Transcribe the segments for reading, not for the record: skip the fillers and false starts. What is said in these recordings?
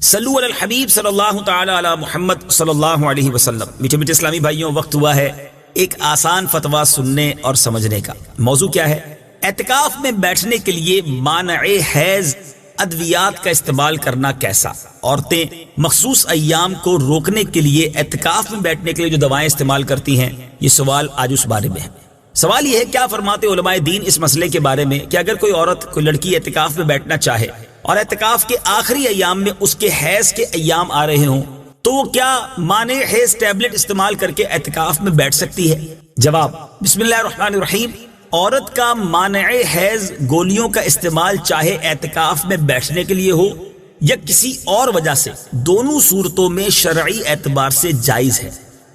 صلو علی الحبیب صلی اللہ تعالی علی محمد صلی اللہ علیہ وسلم۔ میٹھے میٹھے اسلامی بھائیوں، وقت ہوا ہے ایک آسان فتویٰ سننے اور سمجھنے کا۔ موضوع کیا ہے؟ اعتکاف میں بیٹھنے کے لیے مانع حیض ادویات کا استعمال کرنا کیسا؟ عورتیں مخصوص ایام کو روکنے کے لیے اعتکاف میں بیٹھنے کے لیے جو دوائیں استعمال کرتی ہیں، یہ سوال آج اس بارے میں ہے۔ سوال یہ ہے، کیا فرماتے علماء دین اس مسئلے کے بارے میں کہ اگر کوئی عورت، کوئی لڑکی اعتکاف میں بیٹھنا چاہے اور اعتکاف کے آخری ایام میں اس کے حیض کے ایام آ رہے ہوں، تو وہ کیا مانع حیض ٹیبلٹ استعمال کر کے اعتکاف میں بیٹھ سکتی ہے؟ جواب، بسم اللہ الرحمن الرحیم۔ عورت کا مانع حیض گولیوں کا استعمال چاہے اعتکاف میں بیٹھنے کے لیے ہو یا کسی اور وجہ سے، دونوں صورتوں میں شرعی اعتبار سے جائز ہے۔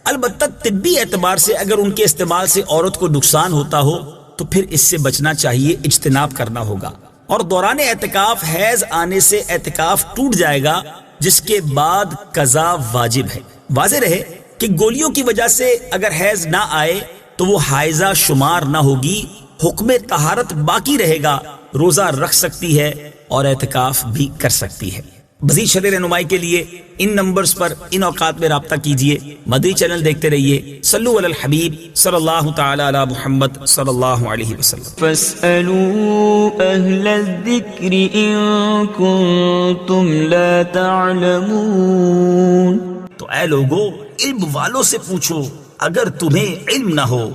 البتہ طبی اعتبار سے اگر ان کے استعمال سے عورت کو نقصان ہوتا ہو تو پھر اس سے بچنا چاہیے، اجتناب کرنا ہوگا، اور دوران اعتکاف حیض آنے سے اعتکاف ٹوٹ جائے گا، جس کے بعد قضا واجب ہے۔ واضح رہے کہ گولیوں کی وجہ سے اگر حیض نہ آئے تو وہ حائضہ شمار نہ ہوگی، حکم طہارت باقی رہے گا، روزہ رکھ سکتی ہے اور اعتکاف بھی کر سکتی ہے۔ مزید شرعی رہنمائی کے لیے ان نمبرز پر ان اوقات میں رابطہ کیجیے۔ مدری چینل دیکھتے رہیے۔ صلو علی الحبیب صلی اللہ تعالی علی محمد صلی اللہ علیہ وسلم۔ فاسألوا اہل الذکر ان کنتم لا تعلمون۔ تو اے لوگو، علم والوں سے پوچھو اگر تمہیں علم نہ ہو۔